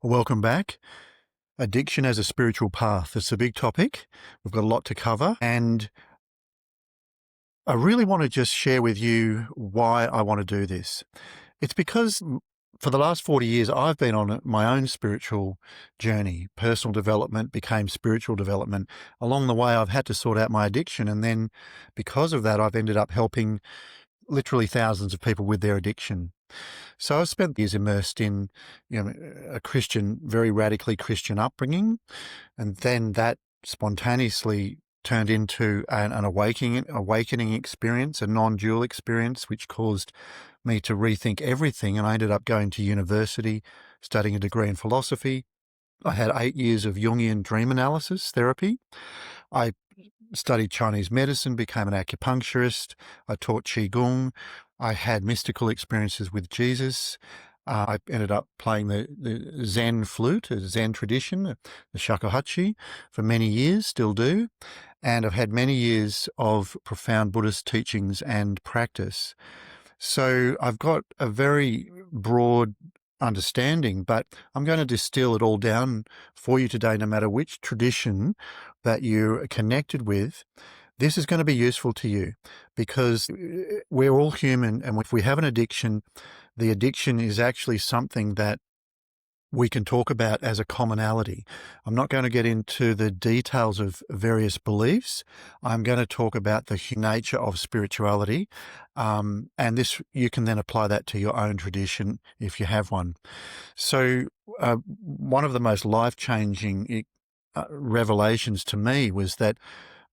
Welcome back. Addiction as a spiritual path. It's a big topic. We've got a lot to cover, and I really want to just share with you why I want to do this. It's because for the last 40 years, I've been on my own spiritual journey. Personal development became spiritual development. Along the way, I've had to sort out my addiction, and then because of that, I've ended up helping literally thousands of people with their addiction. So I've spent years immersed in, a Christian, very radically Christian upbringing, and then that spontaneously turned into an awakening experience, a non-dual experience, which caused me to rethink everything. And I ended up going to university, studying a degree in philosophy. I had 8 years of Jungian dream analysis therapy. I studied Chinese medicine, became an acupuncturist. I taught Qigong. I had mystical experiences with Jesus. I ended up playing the Zen flute, a Zen tradition, the shakuhachi, for many years, still do. And I've had many years of profound Buddhist teachings and practice. So I've got a very broad understanding, but I'm going to distill it all down for you today, no matter which tradition that you're connected with. This is going to be useful to you because we're all human, and if we have an addiction, the addiction is actually something that we can talk about as a commonality. I'm not going to get into the details of various beliefs. I'm going to talk about the nature of spirituality, and this you can then apply that to your own tradition if you have one. So one of the most life-changing revelations to me was that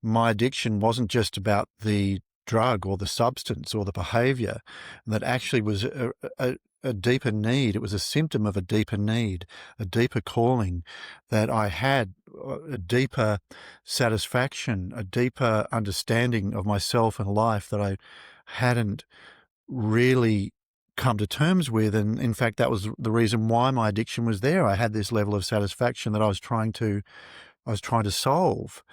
my addiction wasn't just about the drug or the substance or the behavior, that actually was a deeper need. It was a symptom of a deeper need, a deeper calling, that I had a deeper satisfaction, a deeper understanding of myself and life that I hadn't really come to terms with. And in fact, that was the reason why my addiction was there. I had this level of satisfaction that I was trying to solve.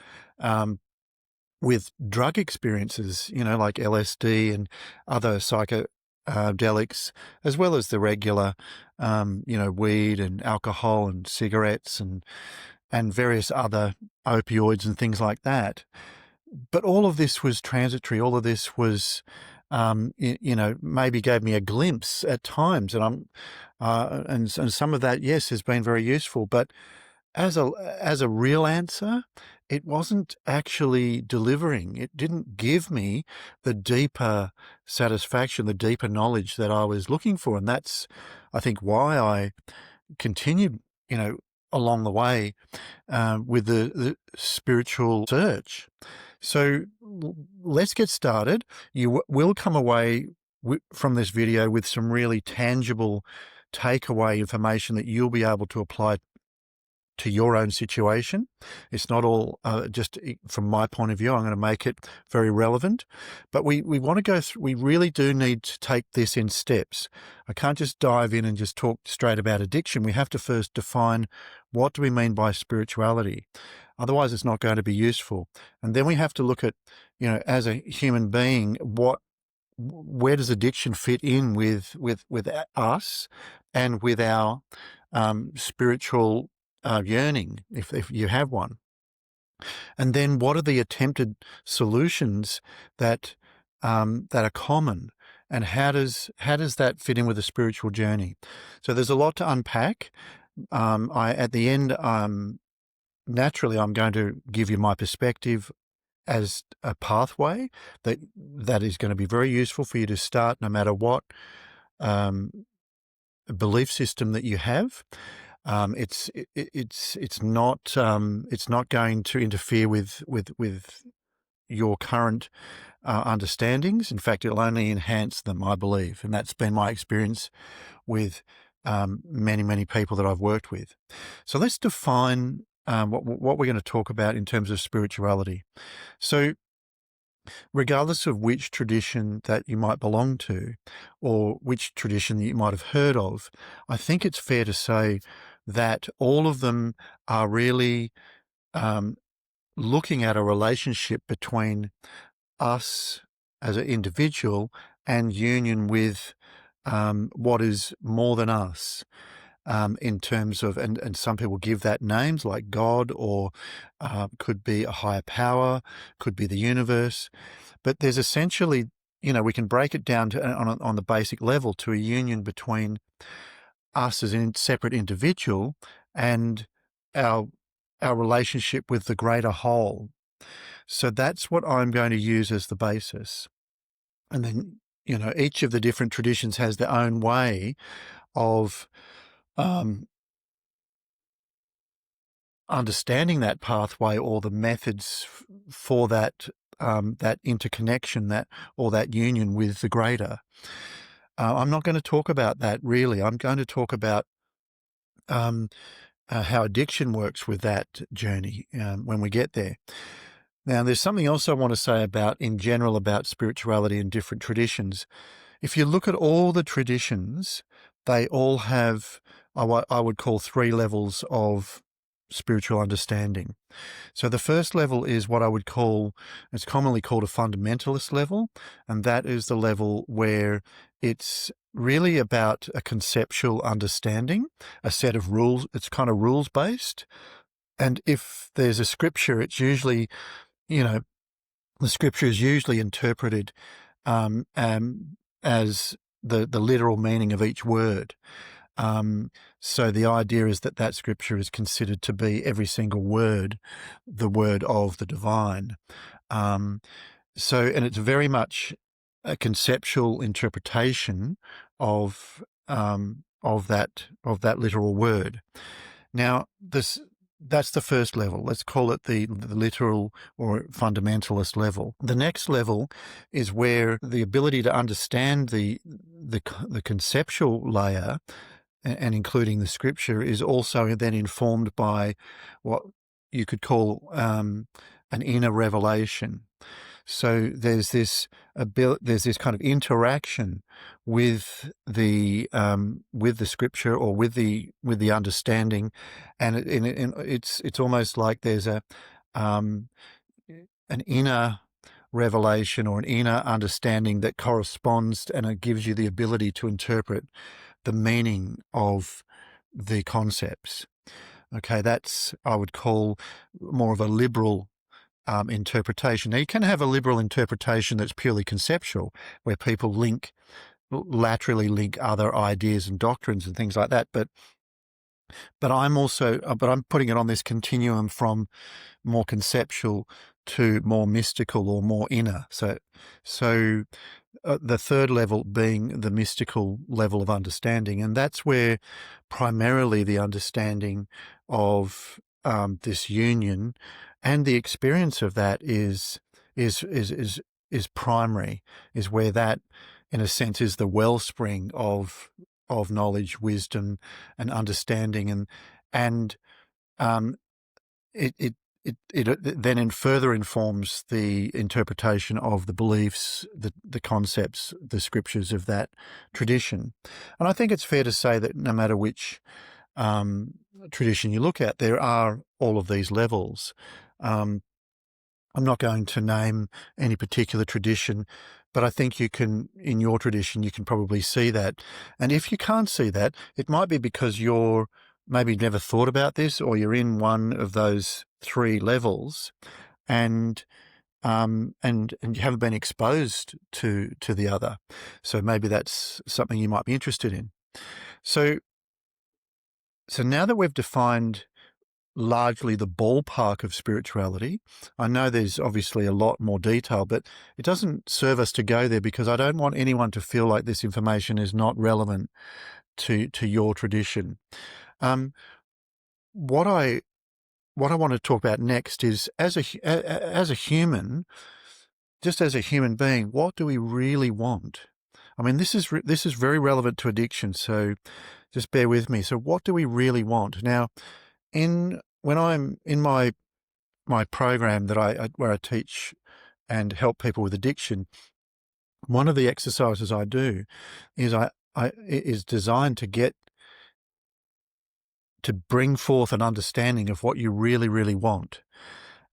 With drug experiences, like LSD and other psychedelics, as well as the regular, weed and alcohol and cigarettes and various other opioids and things like that. But all of this was transitory. All of this was, maybe gave me a glimpse at times, and and some of that, yes, has been very useful. But as a real answer, it wasn't actually delivering. It didn't give me the deeper satisfaction, the deeper knowledge that I was looking for. And that's, I think, why I continued, along the way with the spiritual search. So let's get started. You will come away from this video with some really tangible takeaway information that you'll be able to apply to your own situation. It's not all just from my point of view. I'm going to make it very relevant, but we want to go through, we really do need to take this in steps. I can't just dive in and just talk straight about addiction. We have to first define, what do we mean by spirituality? Otherwise, it's not going to be useful. And then we have to look at, as a human being, where does addiction fit in with us and with our spiritual yearning, if you have one. And then what are the attempted solutions that are common, and how does that fit in with the spiritual journey? So there's a lot to unpack. At the end, naturally, I'm going to give you my perspective as a pathway that is going to be very useful for you to start, no matter what belief system that you have. It's not going to interfere with your current understandings. In fact, it'll only enhance them, I believe, and that's been my experience with many people that I've worked with. So let's define what we're going to talk about in terms of spirituality. So, regardless of which tradition that you might belong to, or which tradition that you might have heard of, I think it's fair to say that all of them are really looking at a relationship between us as an individual and union with what is more than us. in terms of, and some people give that names like God, or could be a higher power, could be the universe. But there's essentially, we can break it down to, on the basic level, to a union between us as a separate individual and our relationship with the greater whole. So that's what I'm going to use as the basis. And then, each of the different traditions has their own way of understanding that pathway, or the methods for that that interconnection, or that union with the greater. I'm not going to talk about that really. I'm going to talk about how addiction works with that journey when we get there. Now, there's something else I want to say in general about spirituality and different traditions. If you look at all the traditions, they all have, I would call, 3 levels of spiritual understanding. So the first level is what I would call, it's commonly called a fundamentalist level, and that is the level where it's really about a conceptual understanding, a set of rules. It's kind of rules-based. And if there's a scripture, it's usually, the scripture is usually interpreted as the literal meaning of each word. So the idea is that scripture is considered to be, every single word, the word of the divine. And it's very much a conceptual interpretation of that literal word. Now, that's the first level. Let's call it the literal or fundamentalist level. The next level is where the ability to understand the conceptual layer, and including the scripture, is also then informed by what you could call an inner revelation. So there's this kind of interaction with the scripture, or with the understanding, and it's almost like there's an inner revelation or an inner understanding that corresponds, and it gives you the ability to interpret the meaning of the concepts. Okay, that's, I would call, more of a liberal interpretation. Now, you can have a liberal interpretation that's purely conceptual, where people laterally link other ideas and doctrines and things like that. But I'm putting it on this continuum from more conceptual to more mystical or more inner. So the third level being the mystical level of understanding, and that's where primarily the understanding of this union and the experience of that is primary, is where that, in a sense, is the wellspring of knowledge, wisdom, and understanding, and it then further informs the interpretation of the beliefs, the concepts, the scriptures of that tradition. And I think it's fair to say that no matter which tradition you look at, there are all of these levels. I'm not going to name any particular tradition, but I think in your tradition, you can probably see that. And if you can't see that, it might be because you're maybe never thought about this, or you're in one of those 3 levels, and you haven't been exposed to the other. So maybe that's something you might be interested in. So now that we've defined largely the ballpark of spirituality, I know there's obviously a lot more detail, but it doesn't serve us to go there, because I don't want anyone to feel like this information is not relevant to your tradition. What I want to talk about next is, as a human, just as a human being, what do we really want? I mean, this is very relevant to addiction, so just bear with me. So what do we really want? Now, when I'm in my program where I teach and help people with addiction, one of the exercises I do is designed to bring forth an understanding of what you really, really want.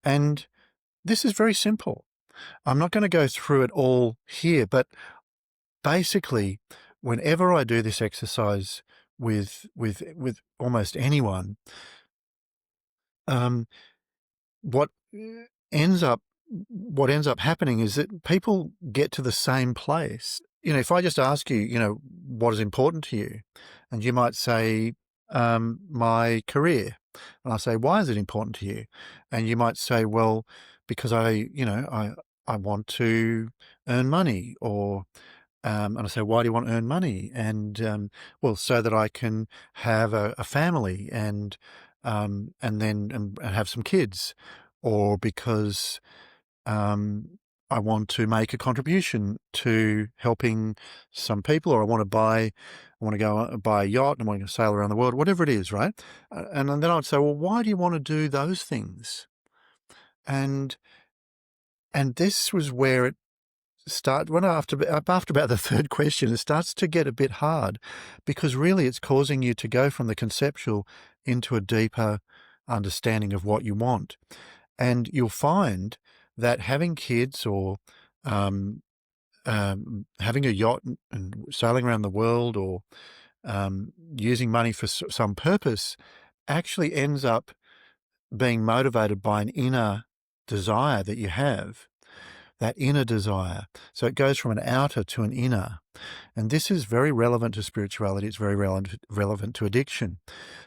And this is very simple. I'm not going to go through it all here, but basically, whenever I do this exercise with almost anyone, um, what ends up what ends up happening is that people get to the same place. If I just ask you, what is important to you, and you might say, my career, and I say, why is it important to you? And you might say, well, because I want to earn money, or and I say, why do you want to earn money? And well, so that I can have a family and have some kids, or because I want to make a contribution to helping some people, or I want to go buy a yacht and I want to sail around the world, whatever it is, right? And then I'd say, well, why do you want to do those things? And this was where it after about the third question, it starts to get a bit hard, because really it's causing you to go from the conceptual into a deeper understanding of what you want. And you'll find that having kids, or having a yacht and sailing around the world, or using money for some purpose, actually ends up being motivated by an inner desire that you have, that inner desire. So it goes from an outer to an inner. And this is very relevant to spirituality. It's very relevant to addiction.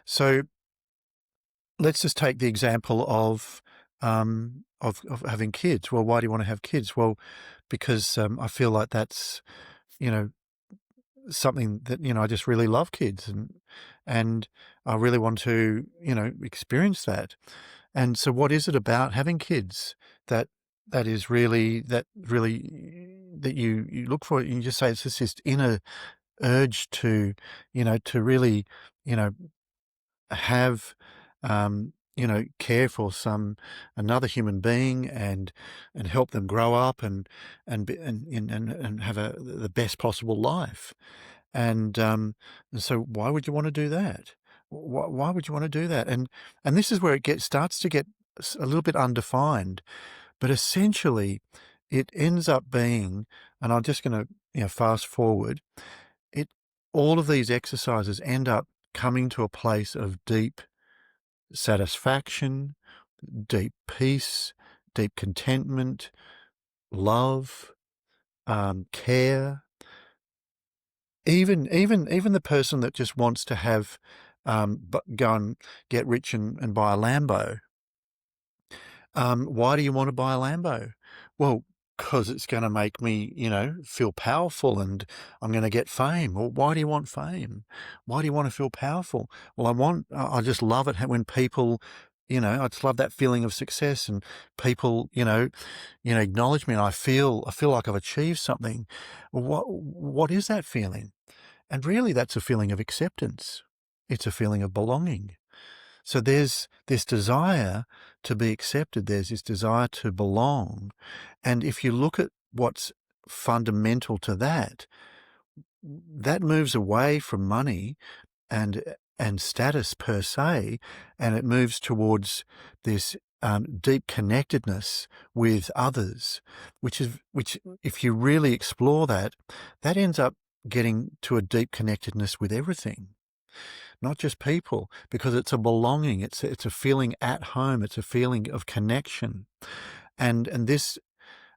So let's just take the example of having kids. Well, why do you want to have kids? Well, because I feel like that's, something that, I just really love kids, and I really want to, experience that. And so what is it about having kids that you look for? You just say it's just this inner urge to, to really, you know, have, care for another human being, and help them grow up and have the best possible life. And so why would you want to do that? Why would you want to do that? And this is where it starts to get a little bit undefined, but essentially it ends up being, and I'm just going to fast forward, it all of these exercises end up coming to a place of deep satisfaction, deep peace, deep contentment, love, care. Even the person that just wants to have, go and get rich and buy a Lambo. Why do you want to buy a Lambo? Well, because it's going to make me, feel powerful, and I'm going to get fame. Well, why do you want fame? Why do you want to feel powerful? Well, I just love it when people, I just love that feeling of success, and people, acknowledge me, and I feel like I've achieved something. What is that feeling? And really, that's a feeling of acceptance. It's a feeling of belonging. So there's this desire to be accepted. There's this desire to belong. And if you look at what's fundamental to that, that moves away from money and status per se, and it moves towards this deep connectedness with others, which if you really explore that ends up getting to a deep connectedness with everything. Not just people, because it's a belonging, it's a feeling at home, it's a feeling of connection. And this,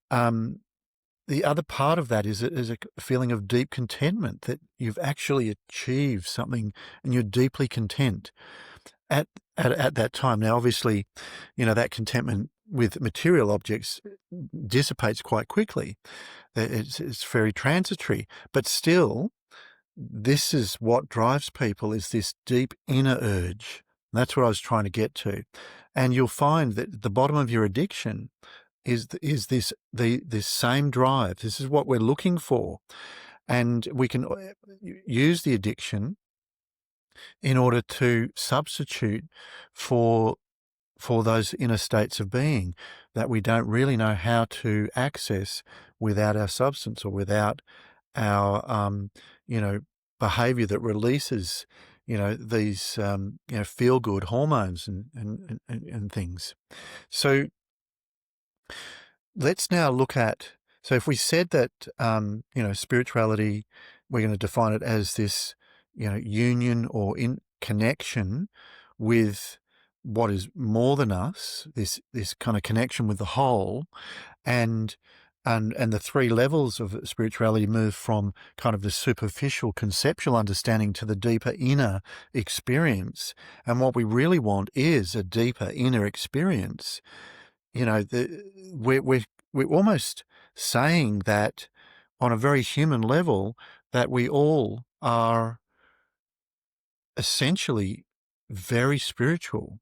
the other part of that is a feeling of deep contentment, that you've actually achieved something and you're deeply content at that time. Now, obviously, that contentment with material objects dissipates quite quickly. It's very transitory, but still, this is what drives people, is this deep inner urge. That's what I was trying to get to. And you'll find that at the bottom of your addiction is this same drive. This is what we're looking for. And we can use the addiction in order to substitute for those inner states of being that we don't really know how to access without our substance, or without our, behavior that releases, these, feel-good hormones and things. So let's now look at, so if we said that, spirituality, we're going to define it as this, union or in connection with what is more than us, this kind of connection with the whole, and the three levels of spirituality move from kind of the superficial conceptual understanding to the deeper inner experience. And what we really want is a deeper inner experience. We're almost saying that on a very human level, that we all are essentially very spiritual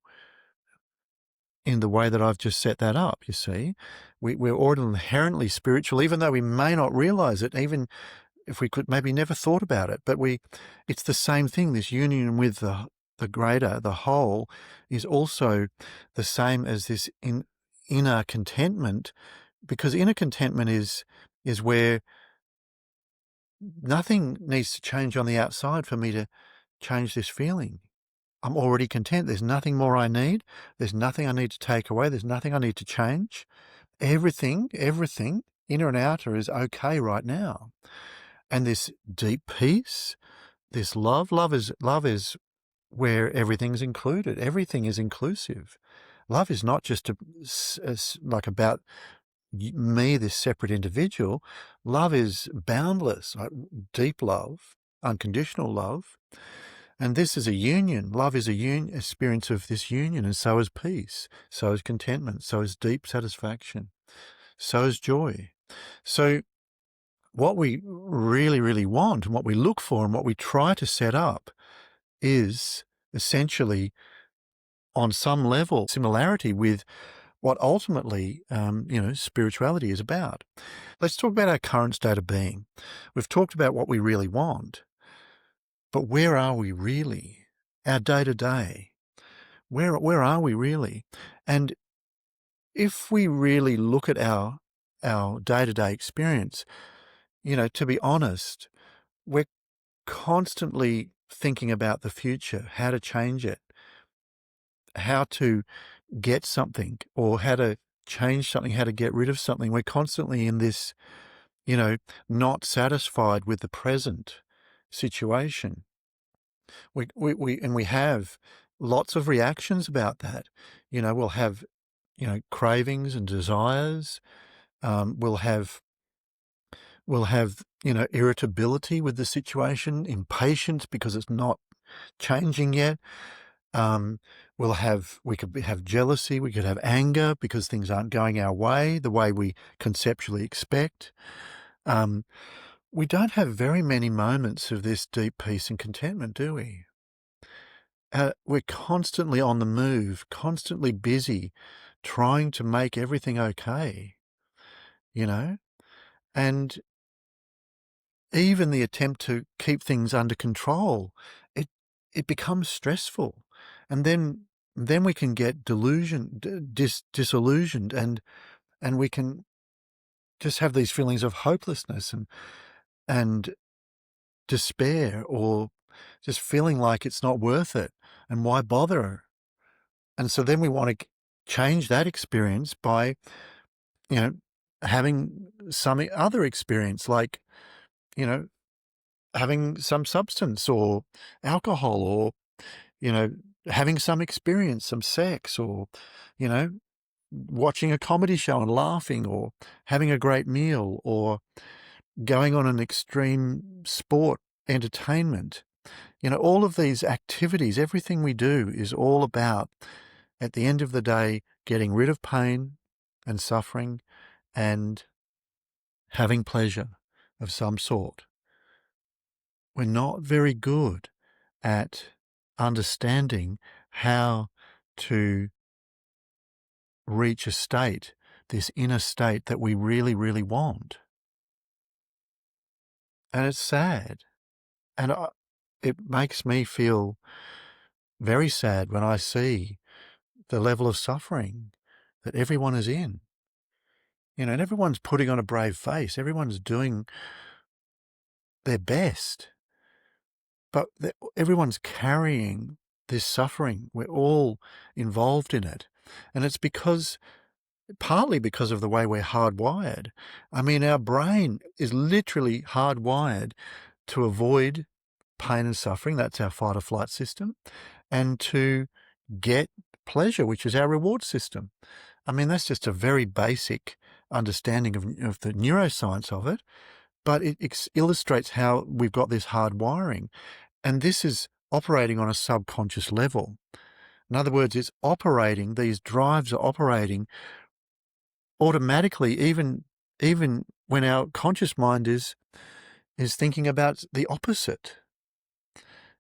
in the way that I've just set that up, you see. We're all inherently spiritual, even though we may not realize it, even if we could maybe never thought about it. But it's the same thing. This union with the greater, the whole, is also the same as this inner contentment, because inner contentment is where nothing needs to change on the outside for me to change this feeling. I'm already content. There's nothing more I need. There's nothing I need to take away. There's nothing I need to change. Everything, inner and outer, is okay right now. And this deep peace, this love is where everything's included. Everything is inclusive. Love is not just like about me, this separate individual. Love is boundless, like deep love, unconditional love. And this is a union. Love is experience of this union, and so is peace, so is contentment, so is deep satisfaction, so is joy. So what we really, really want, and what we look for, and what we try to set up is essentially, on some level, similarity with what ultimately, spirituality is about. Let's talk about our current state of being. We've talked about what we really want. But where are we really? Our day-to-day. Where are we really? And if we really look at our day-to-day experience, to be honest, we're constantly thinking about the future, how to change it, how to get something, or how to change something, how to get rid of something. We're constantly in this, not satisfied with the present situation. We have lots of reactions about that. We'll have, cravings and desires. We'll have, irritability with the situation, impatience because it's not changing yet. We could have jealousy. We could have anger because things aren't going our way, the way we conceptually expect. We don't have very many moments of this deep peace and contentment, do we? We're constantly on the move, constantly busy, trying to make everything okay, and even the attempt to keep things under control, it becomes stressful, and then we can get disillusioned, and we can just have these feelings of hopelessness and despair, or just feeling like it's not worth it, and why bother? And so then we want to change that experience by, having some other experience, like, having some substance or alcohol, or, having some experience, some sex, or, watching a comedy show and laughing, or having a great meal, or going on an extreme sport entertainment. All of these activities, everything we do is all about, at the end of the day, getting rid of pain and suffering and having pleasure of some sort. We're not very good at understanding how to reach a state, this inner state that we really, really want. And it's sad. And it makes me feel very sad when I see the level of suffering that everyone is in. And everyone's putting on a brave face. Everyone's doing their best. But everyone's carrying this suffering. We're all involved in it. And it's partly because of the way we're hardwired. I mean, our brain is literally hardwired to avoid pain and suffering, that's our fight or flight system, and to get pleasure, which is our reward system. I mean, that's just a very basic understanding of the neuroscience of it, but it illustrates how we've got this hard wiring. And this is operating on a subconscious level. In other words, it's operating, these drives are operating automatically, even when our conscious mind is thinking about the opposite.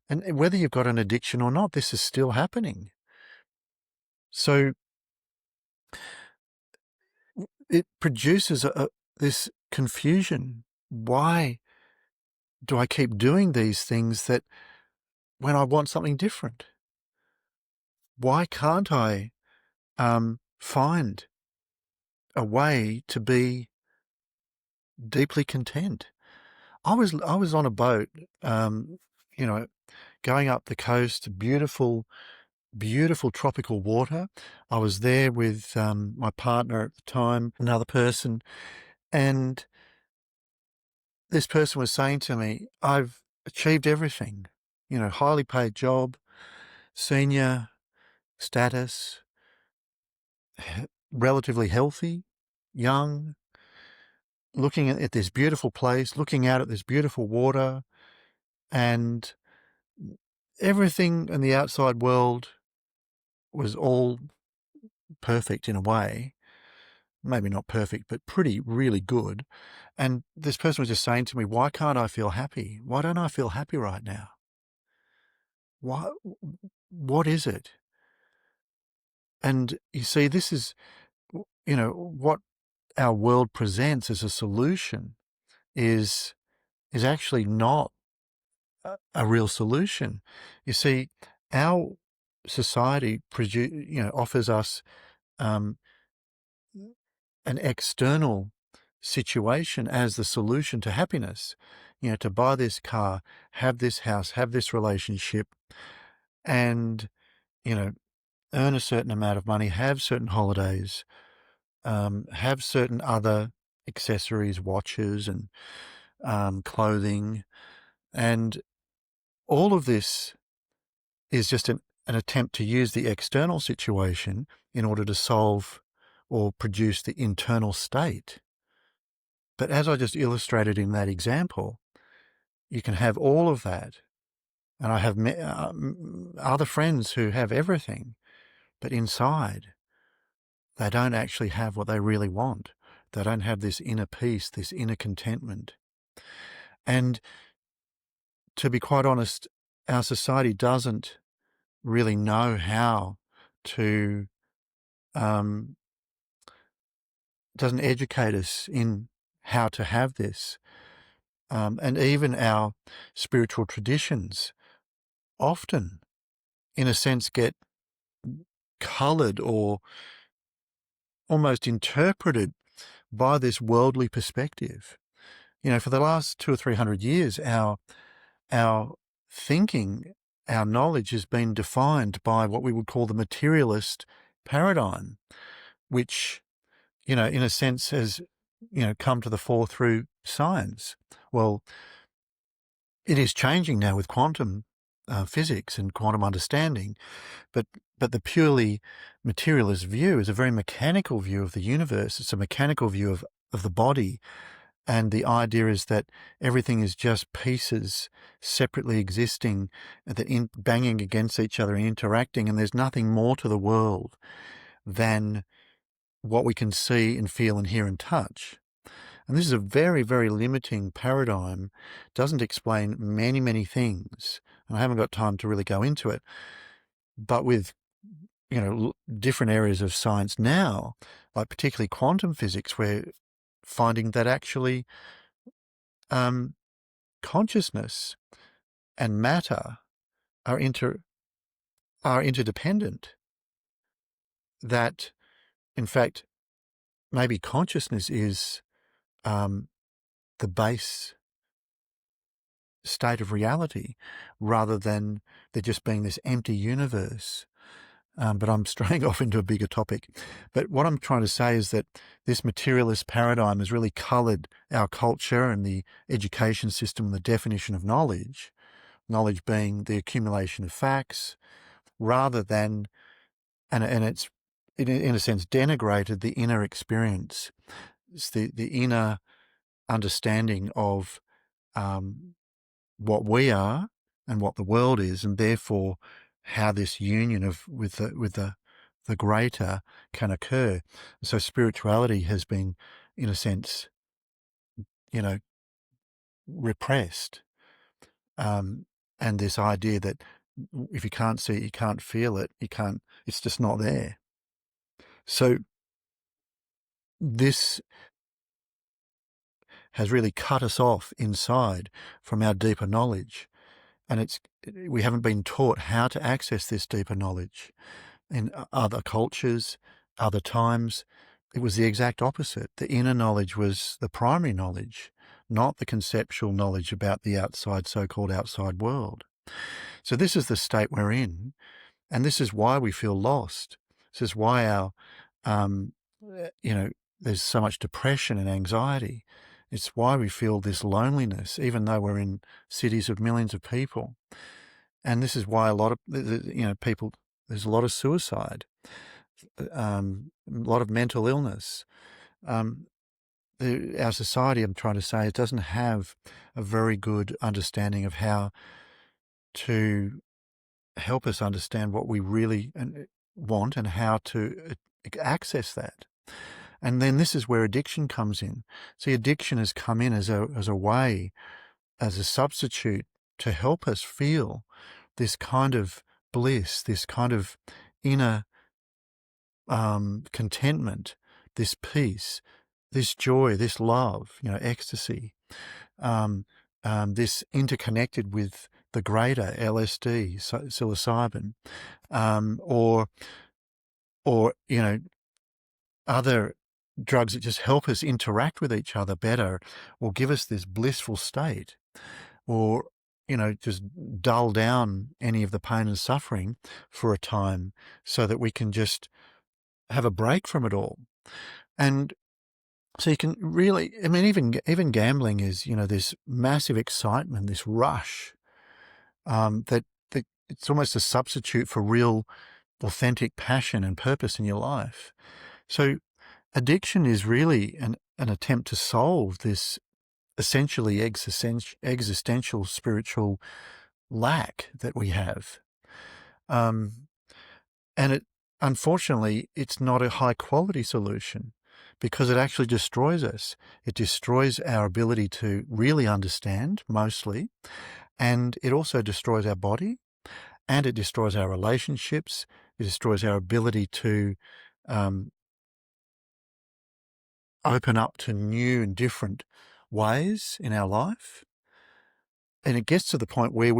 And whether you've got an addiction or not, this is still happening. So it produces this confusion. Why do I keep doing these things that when I want something different? Why can't I find a way to be deeply content? I was on a boat, going up the coast, beautiful tropical water. I was there with my partner at the time, another person, and this person was saying to me, I've achieved everything, highly paid job, senior status, relatively healthy, young, looking at this beautiful place, looking out at this beautiful water, and everything in the outside world was all perfect in a way. Maybe not perfect, but really good. And this person was just saying to me, why can't I feel happy? Why don't I feel happy right now? What is it? And you see, this is, what our world presents as a solution is actually not a real solution. You see, our society offers us an external situation as the solution to happiness. To buy this car, have this house, have this relationship, and earn a certain amount of money, have certain holidays, have certain other accessories, watches, and clothing, and all of this is just an attempt to use the external situation in order to solve or produce the internal state. But as I just illustrated in that example, you can have all of that. And I have other friends who have everything, but inside, they don't actually have what they really want. They don't have this inner peace, this inner contentment. And to be quite honest, our society doesn't really know how to, doesn't educate us in how to have this. And even our spiritual traditions often, in a sense, get coloured or almost interpreted by this worldly perspective. For the last 200 or 300 years, our thinking, our knowledge has been defined by what we would call the materialist paradigm, which, in a sense has, come to the fore through science. Well, it is changing now with quantum physics and quantum understanding, but the purely materialist view is a very mechanical view of the universe. It's a mechanical view of the body, and the idea is that everything is just pieces separately existing, that banging against each other and interacting, and there's nothing more to the world than what we can see and feel and hear and touch. And this is a very, very limiting paradigm. It doesn't explain many, many things, and I haven't got time to really go into it. But with, different areas of science now, like particularly quantum physics, we're finding that actually consciousness and matter are interdependent. That, in fact, maybe consciousness is the base state of reality, rather than there just being this empty universe. But I'm straying off into a bigger topic. But what I'm trying to say is that this materialist paradigm has really coloured our culture and the education system and the definition of knowledge, knowledge being the accumulation of facts, rather than, and it's in a sense denigrated the inner experience. It's the inner understanding of what we are and what the world is, and therefore how this union with the greater can occur. So spirituality has been, in a sense, repressed, and this idea that if you can't see it, you can't feel it, it's just not there. So this has really cut us off inside from our deeper knowledge, and we haven't been taught how to access this deeper knowledge. In other cultures, other times, it was the exact opposite. The inner knowledge was the primary knowledge, not the conceptual knowledge about the outside, so-called outside world. So this is the state we're in, and this is why we feel lost. This is why our, there's so much depression and anxiety. It's why we feel this loneliness, even though we're in cities of millions of people. And this is why a lot of, people, there's a lot of suicide, a lot of mental illness. Our society, I'm trying to say, it doesn't have a very good understanding of how to help us understand what we really want and how to access that. And then this is where addiction comes in. See, addiction has come in as a way, as a substitute to help us feel this kind of bliss, this kind of inner contentment, this peace, this joy, this love, ecstasy, this interconnected with the greater, LSD, psilocybin, or other drugs that just help us interact with each other better, or give us this blissful state, or just dull down any of the pain and suffering for a time so that we can just have a break from it all. And so you can really, even gambling is, this massive excitement, this rush, that it's almost a substitute for real authentic passion and purpose in your life. So addiction is really an attempt to solve this essentially existential spiritual lack that we have. And unfortunately, it's not a high quality solution, because it actually destroys us. It destroys our ability to really understand, mostly, and it also destroys our body, and it destroys our relationships. It destroys our ability to open up to new and different ways in our life. And it gets to the point where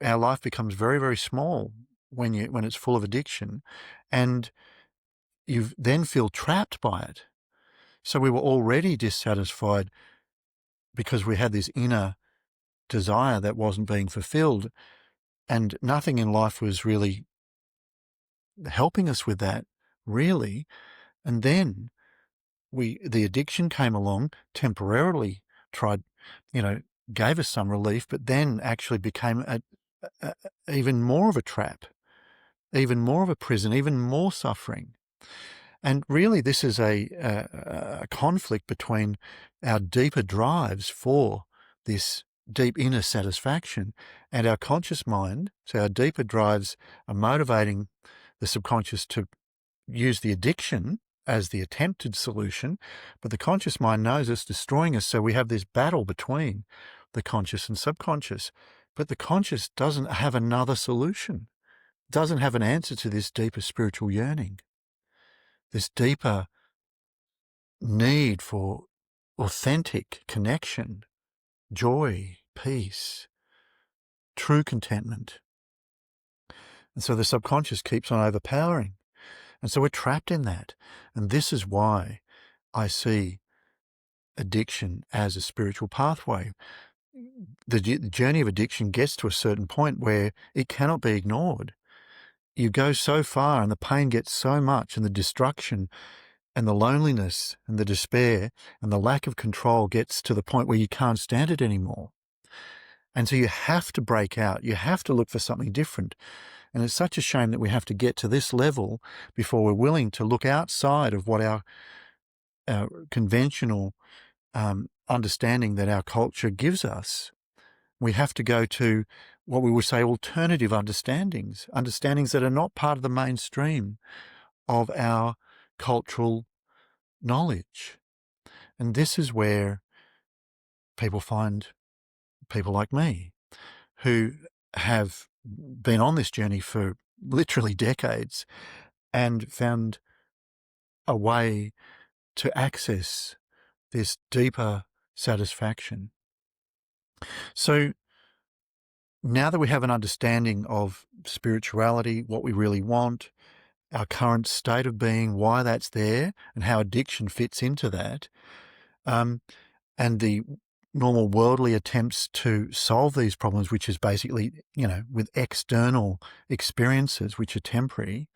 our life becomes very, very small when it's full of addiction, and you then feel trapped by it. So we were already dissatisfied because we had this inner desire that wasn't being fulfilled, and nothing in life was really helping us with that, really. And then the addiction came along, temporarily gave us some relief, but then actually became even more of a trap, even more of a prison, even more suffering. And really, this is a conflict between our deeper drives for this deep inner satisfaction and our conscious mind. So our deeper drives are motivating the subconscious to use the addiction as the attempted solution, but the conscious mind knows it's destroying us. So we have this battle between the conscious and subconscious, but the conscious doesn't have another solution, doesn't have an answer to this deeper spiritual yearning, this deeper need for authentic connection, joy, peace, true contentment. And so the subconscious keeps on overpowering. And so we're trapped in that. And this is why I see addiction as a spiritual pathway. The journey of addiction gets to a certain point where it cannot be ignored. You go so far and the pain gets so much, and the destruction and the loneliness and the despair and the lack of control gets to the point where you can't stand it anymore. And so you have to break out. You have to look for something different. And it's such a shame that we have to get to this level before we're willing to look outside of what our conventional understanding that our culture gives us. We have to go to what we would say alternative understandings that are not part of the mainstream of our cultural knowledge. And this is where people find people like me who have been on this journey for literally decades and found a way to access this deeper satisfaction. So now that we have an understanding of spirituality, what we really want, our current state of being, why that's there, and how addiction fits into that, and the normal worldly attempts to solve these problems, which is basically, with external experiences which are temporary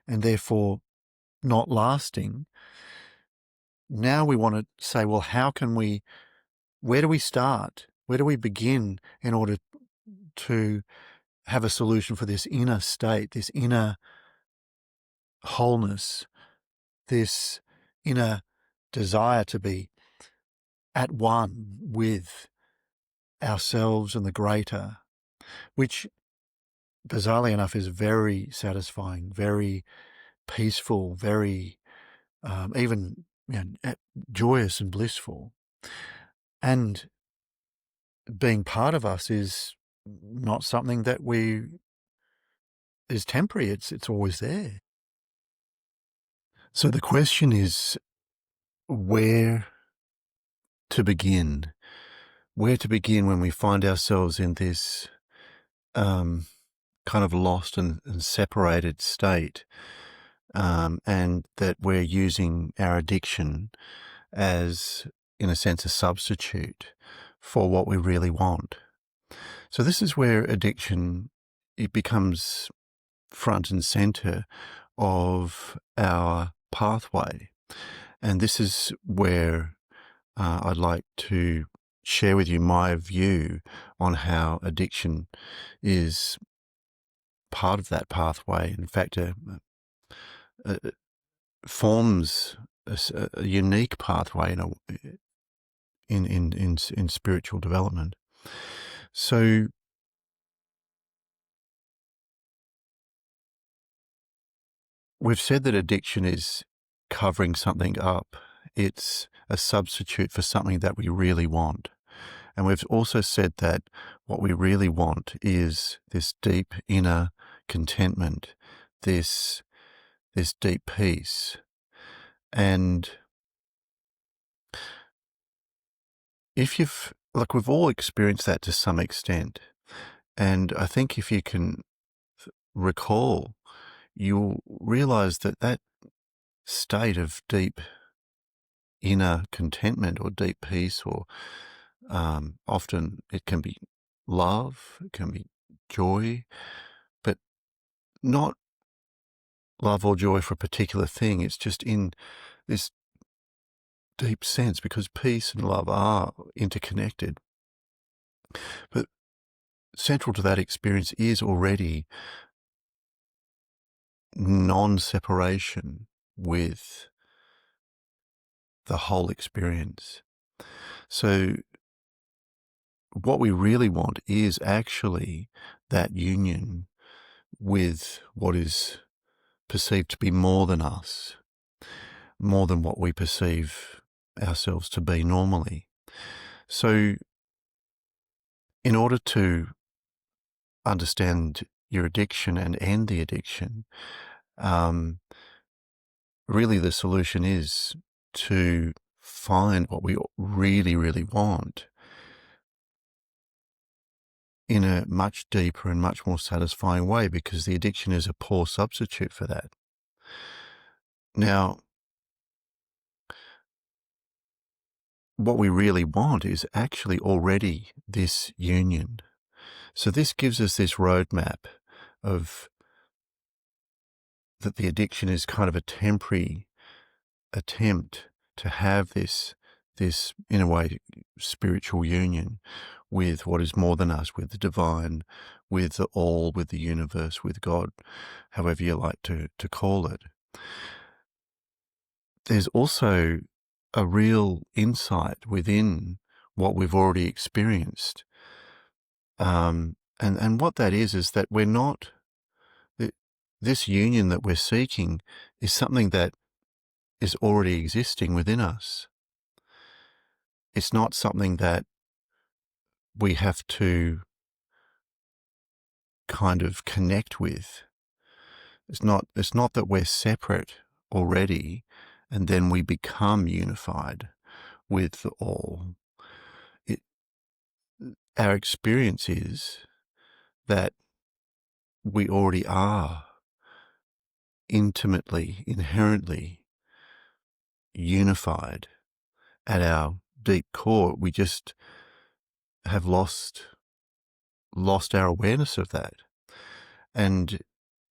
and therefore not lasting. Now we want to say, well, where do we start? Where do we begin in order to have a solution for this inner state, this inner wholeness, this inner desire to be at one with ourselves and the greater, which bizarrely enough is very satisfying, very peaceful, very even joyous and blissful. And being part of us is not something that is temporary. It's always there. So the question is where to begin? Where to begin when we find ourselves in this kind of lost and separated state, and that we're using our addiction as, in a sense, a substitute for what we really want. So this is where addiction, it becomes front and center of our pathway. And this is where I'd like to share with you my view on how addiction is part of that pathway. In fact, forms a unique pathway in spiritual development. So we've said that addiction is covering something up. It's a substitute for something that we really want. And we've also said that what we really want is this deep inner contentment, this deep peace. And if we've all experienced that to some extent. And I think if you can recall, you'll realize that state of deep inner contentment or deep peace, or often it can be love, it can be joy, but not love or joy for a particular thing. It's just in this deep sense, because peace and love are interconnected. But central to that experience is already non-separation with the whole experience. So what we really want is actually that union with what is perceived to be more than us, more than what we perceive ourselves to be normally. So in order to understand your addiction and end the addiction, really the solution is to find what we really, really want in a much deeper and much more satisfying way, because the addiction is a poor substitute for that. Now, what we really want is actually already this union. So this gives us this roadmap of that the addiction is kind of a temporary attempt to have this in a way, spiritual union, with what is more than us, with the divine, with the all, with the universe, with God, however you like to call it. There's also a real insight within what we've already experienced. And what that is that we're not, this union that we're seeking is something that is already existing within us. It's not something that we have to kind of connect with. It's not that we're separate already and then we become unified with the all. Our experience is that we already are intimately, inherently unified at our deep core. We just have lost our awareness of that. And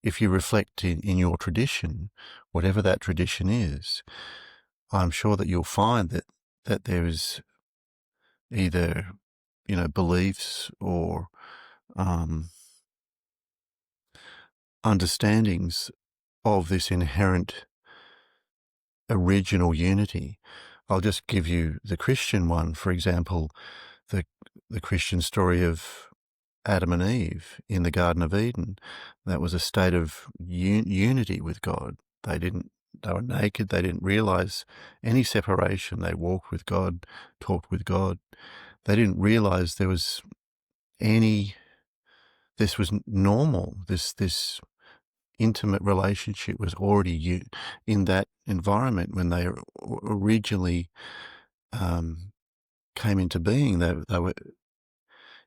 if you reflect in your tradition, whatever that tradition is, I'm sure that you'll find that there is either, beliefs or understandings of this inherent original unity. I'll just give you the Christian one, for example, the Christian story of Adam and Eve in the Garden of Eden. That was a state of unity with God. They were naked. They didn't realize any separation. They walked with God, talked with God. They didn't realize there was this was normal. This intimate relationship was already in that environment when they originally came into being. They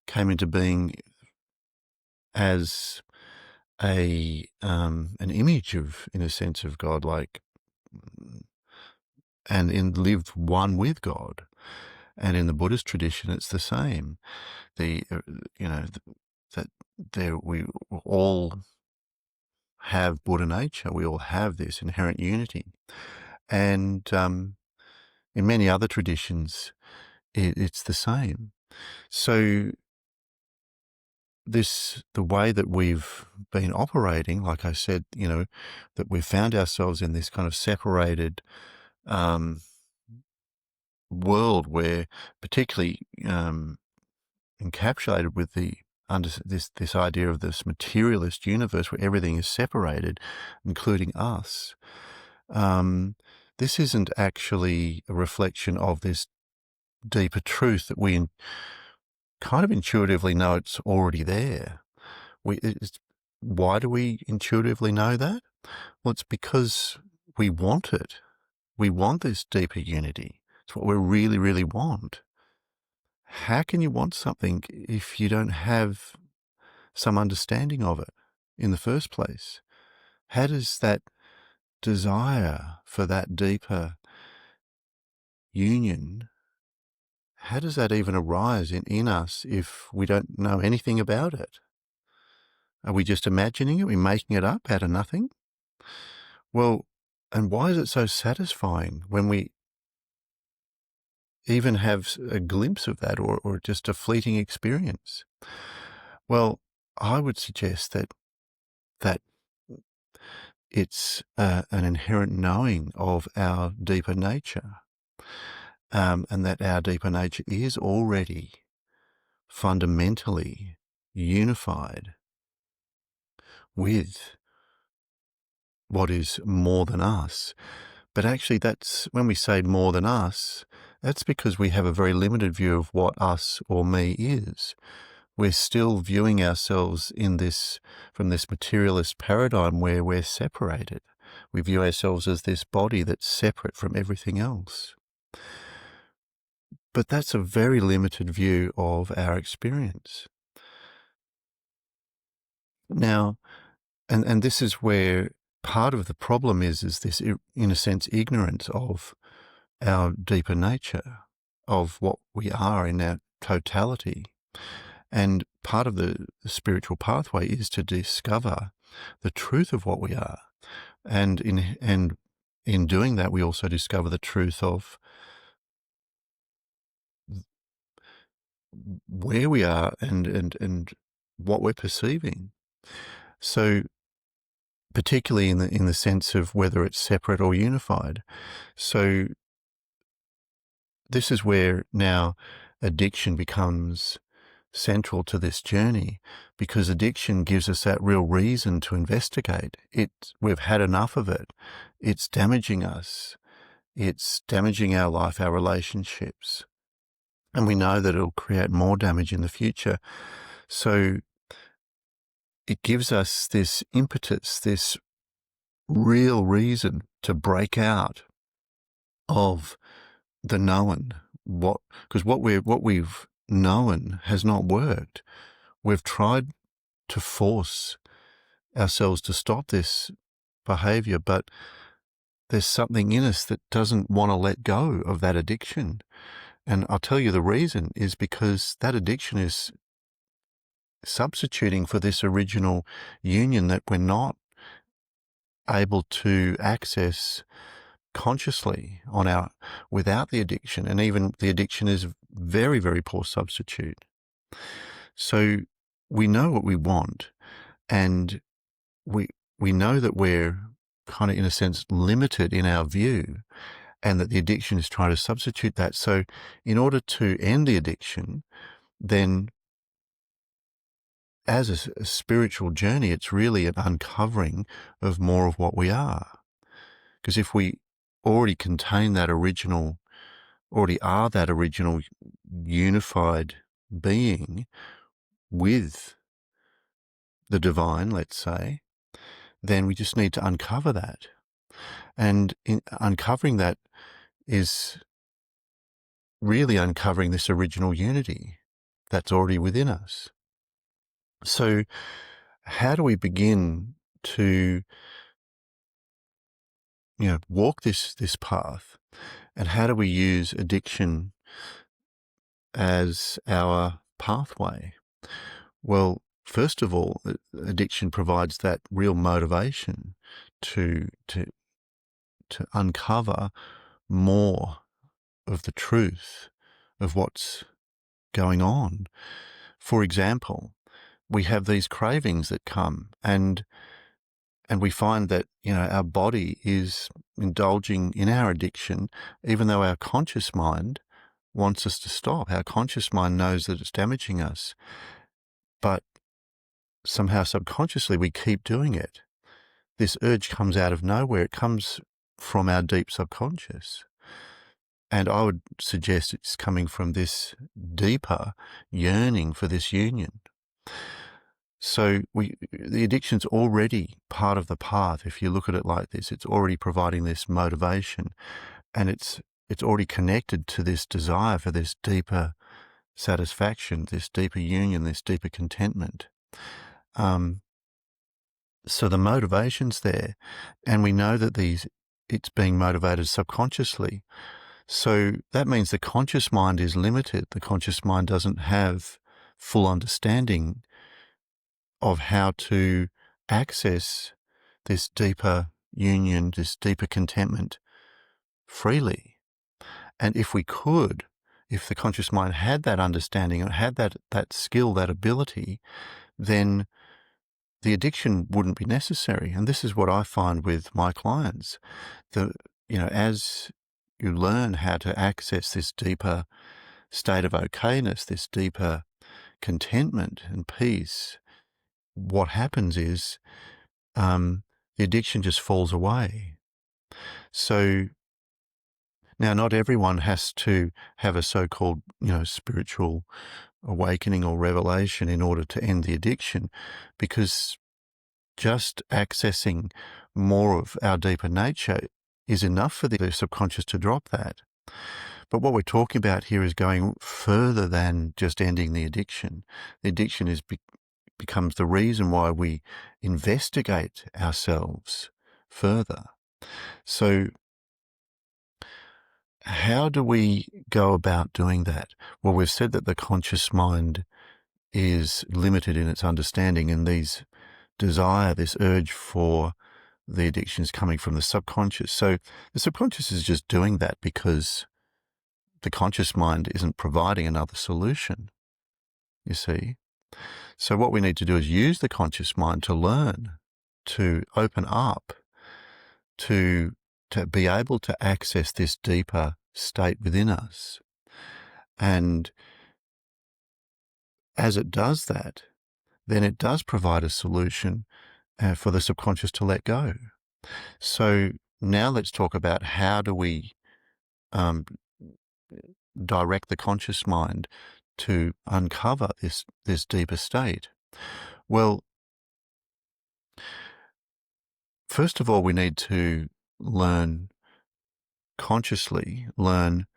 came into being as an image of, in a sense, of God, and lived one with God. And in the Buddhist tradition, it's the same. We all have Buddha nature. We all have this inherent unity. And in many other traditions, it's the same. So the way that we've been operating, like I said, that we've found ourselves in this kind of separated world where, particularly encapsulated with this idea of this materialist universe where everything is separated, including us. This isn't actually a reflection of this deeper truth that we kind of intuitively know it's already there. Why do we intuitively know that? Well, it's because we want it. We want this deeper unity. It's what we really, really want. How can you want something if you don't have some understanding of it in the first place? How does that desire for that deeper union, how does that even arise in us if we don't know anything about it? Are we just imagining it? Are we making it up out of nothing? Well, and why is it so satisfying when we even have a glimpse of that or just a fleeting experience? Well, I would suggest that it's an inherent knowing of our deeper nature, and that our deeper nature is already fundamentally unified with what is more than us. But actually, that's when we say more than us, that's because we have a very limited view of what us or me is. We're still viewing ourselves from this materialist paradigm where we're separated. We view ourselves as this body that's separate from everything else. But that's a very limited view of our experience. Now, and this is where part of the problem is this, in a sense, ignorance of our deeper nature, of what we are in our totality. And part of the spiritual pathway is to discover the truth of what we are. And in doing that, we also discover the truth of where we are and what we're perceiving. So particularly in the sense of whether it's separate or unified. So this is where now addiction becomes central to this journey, because addiction gives us that real reason to investigate. We've had enough of it. It's damaging us. It's damaging our life, our relationships. And we know that it'll create more damage in the future. So it gives us this impetus, this real reason to break out of the known. Because what we've known has not worked. We've tried to force ourselves to stop this behavior, but there's something in us that doesn't want to let go of that addiction. And I'll tell you the reason is because that addiction is substituting for this original union that we're not able to access consciously without the addiction. And even the addiction is a very, very poor substitute. So we know what we want, and we know that we're kind of, in a sense, limited in our view, and that the addiction is trying to substitute that. So in order to end the addiction, then as a spiritual journey, it's really an uncovering of more of what we are. Because if we already contain that original, already are that original unified being with the divine, let's say, then we just need to uncover that. And in uncovering that is really uncovering this original unity that's already within us. So how do we begin to, walk this path? And how do we use addiction as our pathway? Well, first of all, addiction provides that real motivation to uncover more of the truth of what's going on. For example, we have these cravings that come, and we find that, our body is indulging in our addiction, even though our conscious mind wants us to stop. Our conscious mind knows that it's damaging us, but somehow subconsciously we keep doing it. This urge comes out of nowhere. It comes from our deep subconscious. And I would suggest it's coming from this deeper yearning for this union. So the addiction's already part of the path. If you look at it like this, it's already providing this motivation, and it's already connected to this desire for this deeper satisfaction, this deeper union, this deeper contentment. So the motivation's there, and we know that it's being motivated subconsciously. So that means the conscious mind is limited. The conscious mind doesn't have full understanding of how to access this deeper union, this deeper contentment freely. And if the conscious mind had that understanding or had that skill, that ability, then the addiction wouldn't be necessary. And this is what I find with my clients. As you learn how to access this deeper state of okayness, this deeper contentment and peace, what happens is the addiction just falls away. So now not everyone has to have a so-called, spiritual awakening or revelation in order to end the addiction, because just accessing more of our deeper nature is enough for the subconscious to drop that. But what we're talking about here is going further than just ending the addiction. The addiction becomes the reason why we investigate ourselves further. So how do we go about doing that? Well, we've said that the conscious mind is limited in its understanding, and this urge for the addiction is coming from the subconscious. So the subconscious is just doing that because the conscious mind isn't providing another solution. you see. So what we need to do is use the conscious mind to learn, to open up, to be able to access this deeper state within us. And as it does that, then it does provide a solution for the subconscious to let go. So now let's talk about how do we um, direct the conscious mind to uncover this deeper state. Well, first of all, we need to consciously learn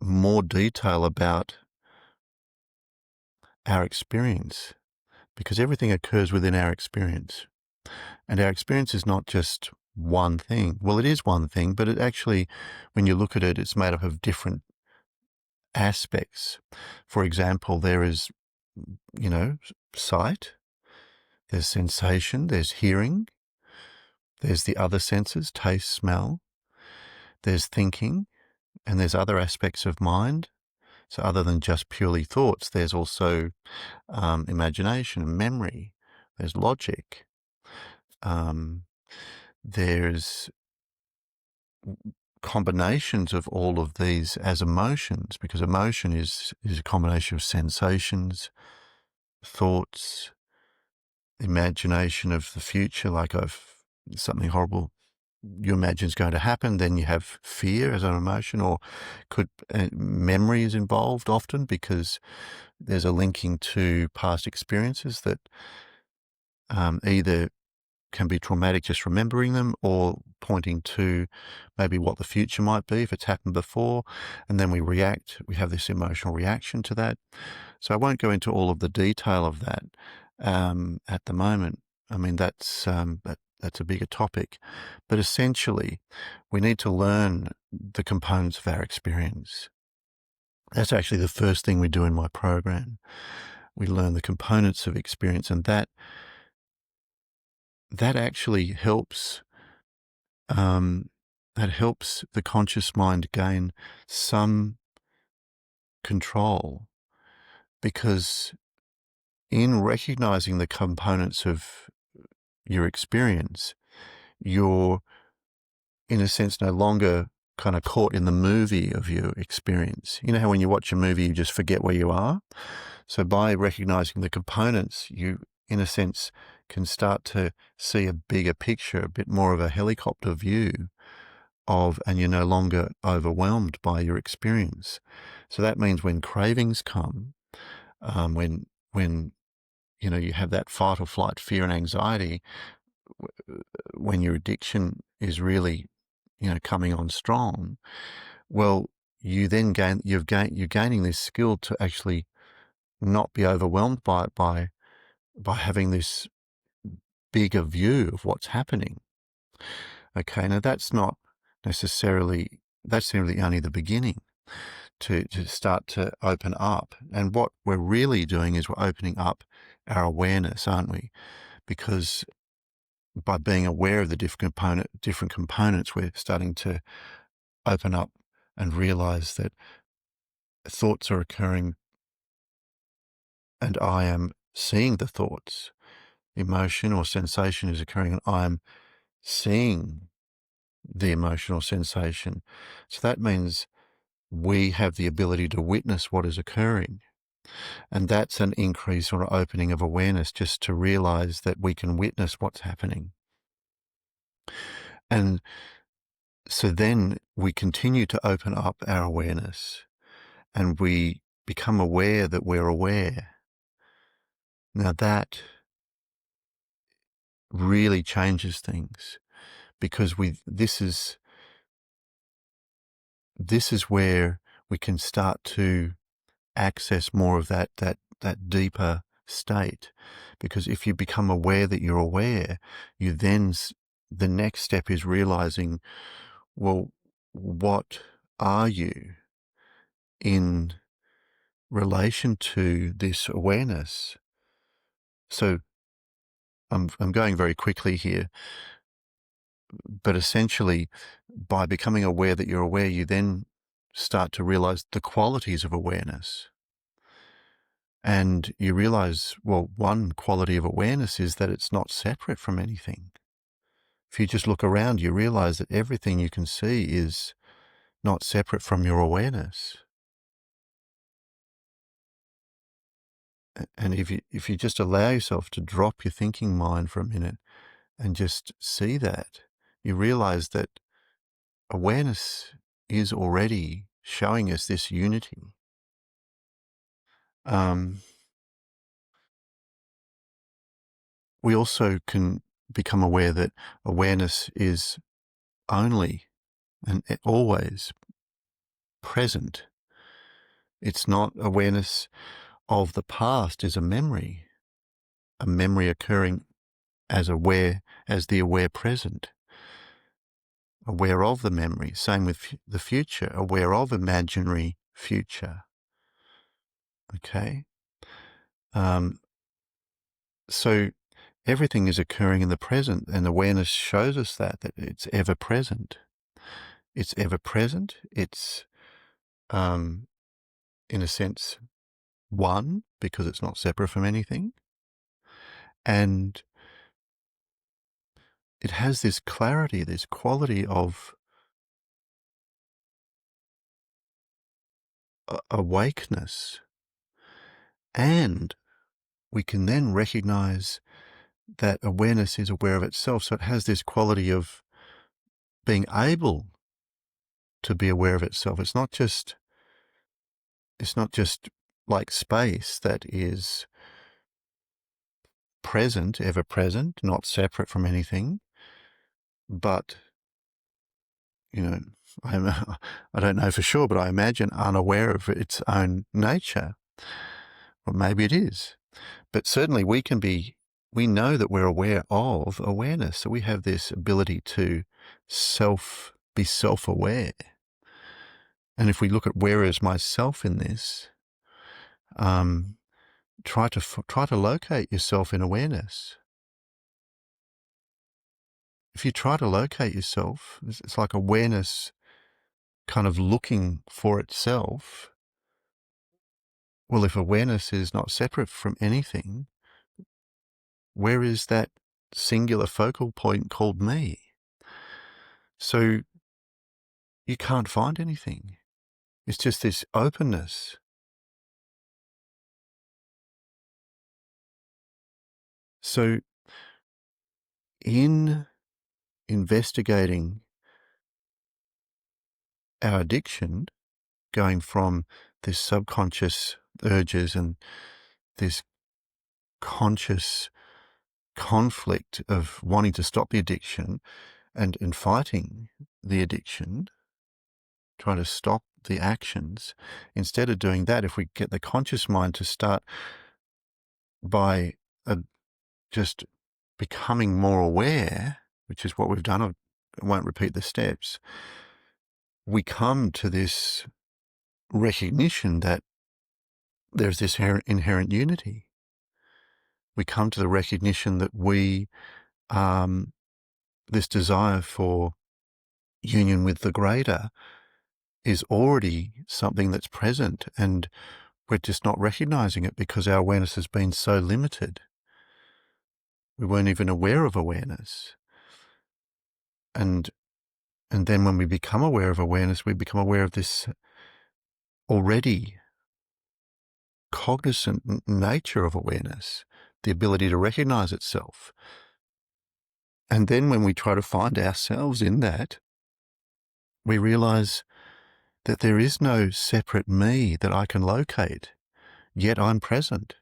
more detail about our experience, because everything occurs within our experience. And our experience is not just one thing. Well, it is one thing, but it actually, when you look at it, it's made up of different aspects. For example, there is, sight, there's sensation, there's hearing, there's the other senses, taste, smell, there's thinking, and there's other aspects of mind. So other than just purely thoughts, there's also imagination and memory, there's logic, there's combinations of all of these as emotions, because emotion is a combination of sensations, thoughts, imagination of the future, like something horrible you imagine is going to happen. Then you have fear as an emotion, or memory is involved often because there's a linking to past experiences that either can be traumatic just remembering them, or pointing to maybe what the future might be if it's happened before, and then we have this emotional reaction to that. So I won't go into all of the detail of that at the moment. I mean, that's a bigger topic, but essentially we need to learn the components of our experience. That's actually the first thing we do in my program. We learn the components of experience, and that actually helps the conscious mind gain some control, because in recognizing the components of your experience, you're in a sense no longer kind of caught in the movie of your experience. You know how when you watch a movie you just forget where you are? So by recognizing the components, you in a sense can start to see a bigger picture, a bit more of a helicopter view and you're no longer overwhelmed by your experience. So that means when cravings come, when you have that fight or flight, fear and anxiety, when your addiction is really coming on strong, well, you then you're gaining this skill to actually not be overwhelmed by it, by having this bigger view of what's happening. Okay, now that's simply only the beginning to start to open up. And what we're really doing is we're opening up our awareness, aren't we? Because by being aware of the different components, we're starting to open up and realize that thoughts are occurring and I am seeing the thoughts. Emotion or sensation is occurring and I am seeing the emotional sensation. So that means we have the ability to witness what is occurring. And that's an increase or opening of awareness, just to realize that we can witness what's happening. And so then we continue to open up our awareness and we become aware that we're aware. Now that really changes things, because this is where we can start to access more of that deeper state. Because if you become aware that you're aware, you then the next step is realizing, well, what are you in relation to this awareness? So I'm going very quickly here, but essentially by becoming aware that you're aware, you then start to realize the qualities of awareness. And you realize, well, one quality of awareness is that it's not separate from anything. If you just look around, you realize that everything you can see is not separate from your awareness. And if you just allow yourself to drop your thinking mind for a minute and just see that, you realize that awareness is already showing us this unity. We also can become aware that awareness is only and always present. It's not awareness of the past is a memory occurring as the aware present, aware of the memory. Same with the future, aware of imaginary future. Okay? So everything is occurring in the present, and awareness shows us that it's ever present. It's ever present. It's, in a sense, one, because it's not separate from anything. And it has this clarity, this quality of awakeness. And we can then recognize that awareness is aware of itself. So it has this quality of being able to be aware of itself. It's not just like space that is present, ever present, not separate from anything, but, I don't know for sure, but I imagine unaware of its own nature. Or maybe it is. But certainly we know that we're aware of awareness. So we have this ability to be self-aware. And if we look at where is myself in this, try to locate yourself in awareness. If you try to locate yourself, it's like awareness kind of looking for itself. Well, if awareness is not separate from anything, where is that singular focal point called me? So you can't find anything. It's just this openness. So in investigating our addiction, going from this subconscious urges and this conscious conflict of wanting to stop the addiction and fighting the addiction, trying to stop the actions, instead of doing that, if we get the conscious mind to start by just becoming more aware, which is what we've done, I won't repeat the steps, we come to this recognition that there's this inherent unity. We come to the recognition that this desire for union with the greater is already something that's present, and we're just not recognizing it because our awareness has been so limited. We weren't even aware of awareness. And then when we become aware of awareness, we become aware of this already cognizant nature of awareness, the ability to recognize itself. And then when we try to find ourselves in that, we realize that there is no separate me that I can locate, yet I'm present.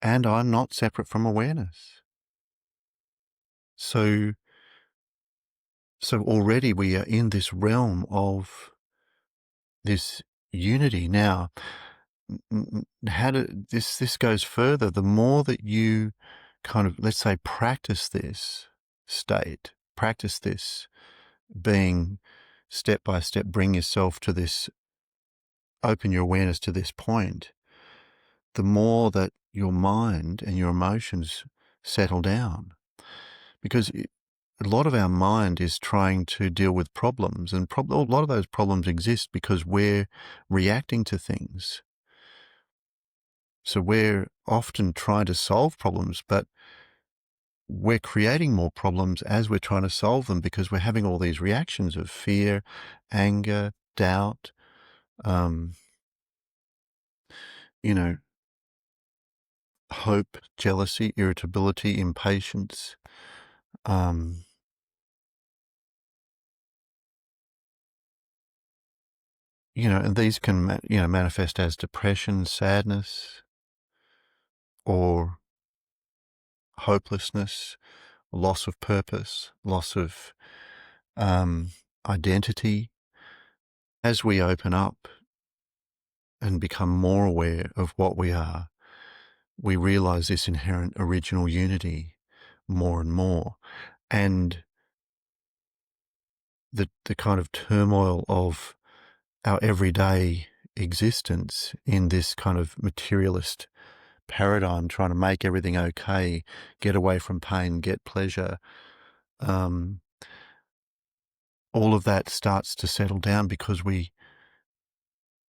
And I'm not separate from awareness. So already we are in this realm of this unity. Now, this goes further. The more that you kind of, let's say, practice this state, practice this being step by step, bring yourself to this, open your awareness to this point, the more that your mind and your emotions settle down. Because a lot of our mind is trying to deal with problems, and a lot of those problems exist because we're reacting to things. So we're often trying to solve problems, but we're creating more problems as we're trying to solve them because we're having all these reactions of fear, anger, doubt, um, you know, hope, jealousy, irritability, impatience. Um, and these can, manifest as depression, sadness, or hopelessness, loss of purpose, loss of identity. As we open up and become more aware of what we are, we realize this inherent original unity more and more. And the kind of turmoil of our everyday existence in this kind of materialist paradigm, trying to make everything okay, get away from pain, get pleasure, all of that starts to settle down because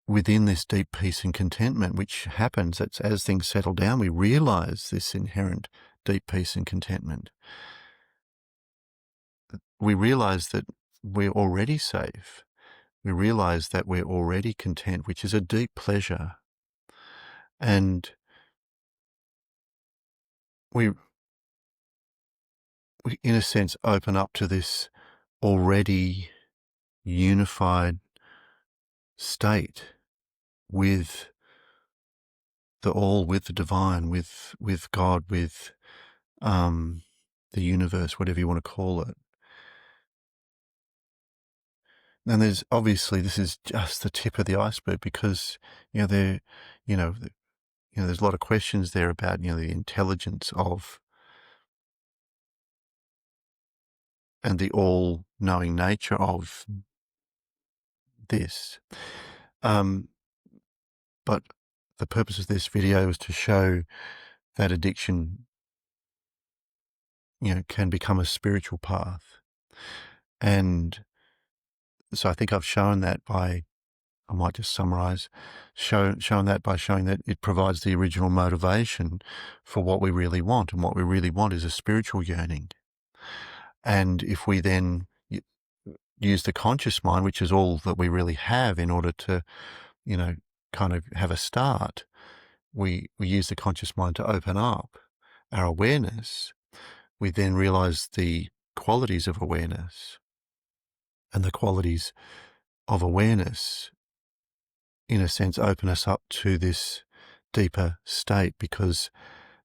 within this deep peace and contentment, which happens, it's as things settle down, we realize this inherent deep peace and contentment. We realize that we're already safe. We realize that we're already content, which is a deep pleasure. And we, in a sense, open up to this already unified state with the all, with the divine, with God, with the universe, whatever you want to call it. And there's obviously, this is just the tip of the iceberg because there, there's a lot of questions there about the intelligence of and the all-knowing nature of this. But the purpose of this video is to show that addiction, can become a spiritual path. And so I think I've shown that I might just summarize, shown that by showing that it provides the original motivation for what we really want. And what we really want is a spiritual yearning. And if we then use the conscious mind, which is all that we really have in order to, kind of have a start, we use the conscious mind to open up our awareness. We then realize the qualities of awareness. And the qualities of awareness, in a sense, open us up to this deeper state because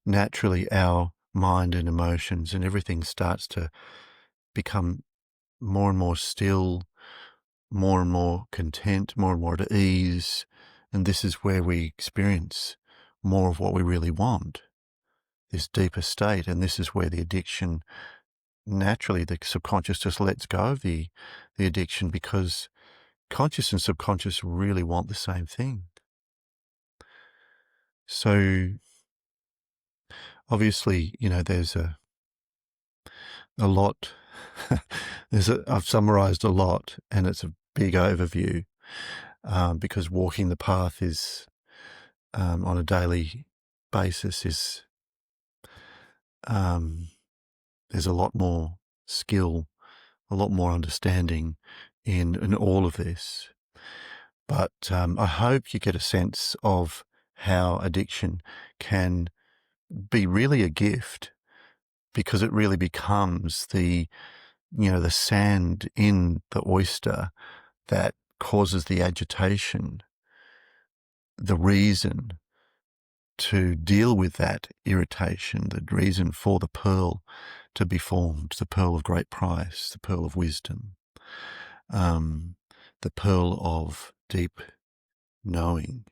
naturally our mind and emotions and everything starts to become more and more still, more and more content, more and more at ease. And this is where we experience more of what we really want, this deeper state. And this is where the addiction, naturally, the subconscious just lets go of the addiction because conscious and subconscious really want the same thing. So obviously, there's a lot. I've summarized a lot, and it's a big overview because walking the path is on a daily basis is there's a lot more skill, a lot more understanding in all of this. But I hope you get a sense of how addiction can be really a gift because it really becomes the sand in the oyster that causes the agitation, the reason to deal with that irritation, the reason for the pearl to be formed, the pearl of great price, the pearl of wisdom, the pearl of deep knowing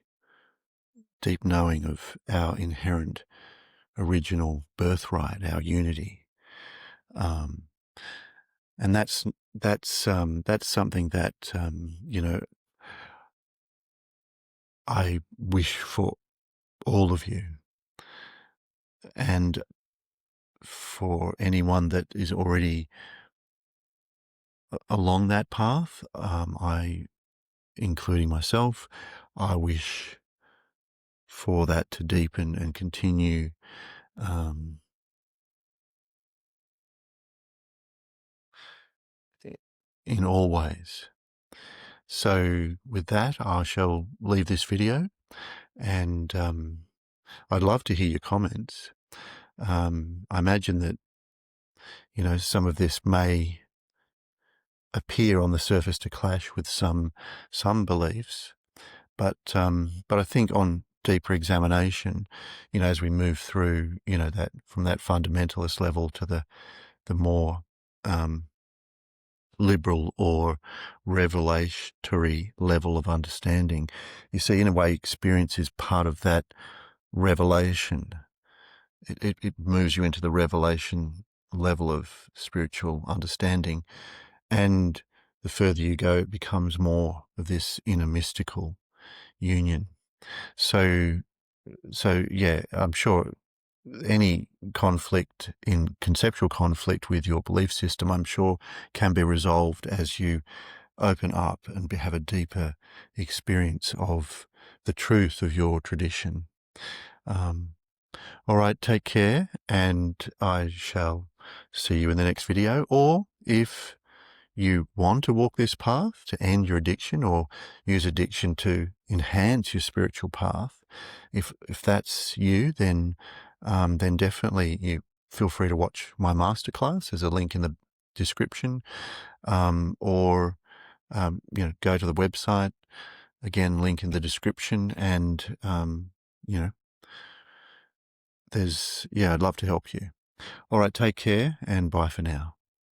of our inherent original birthright, our unity. And that's something that, I wish for all of you and for anyone that is already along that path. Including myself, I wish for that to deepen and continue in all ways. So with that, I shall leave this video, and I'd love to hear your comments. I imagine that, some of this may appear on the surface to clash with some beliefs, but I think on deeper examination, as we move through, that from that fundamentalist level to the more liberal or revelatory level of understanding, you see, in a way, experience is part of that revelation. It moves you into the revelation level of spiritual understanding, and the further you go, it becomes more of this inner mystical union. So yeah, I'm sure any conflict, in conceptual conflict with your belief system, I'm sure can be resolved as you open up and have a deeper experience of the truth of your tradition. All right, take care, and I shall see you in the next video. Or if you want to walk this path to end your addiction, or use addiction to enhance your spiritual path, if that's you, then definitely you feel free to watch my masterclass. There's a link in the description, or go to the website. Again, link in the description, and I'd love to help you. All right, take care, and bye for now.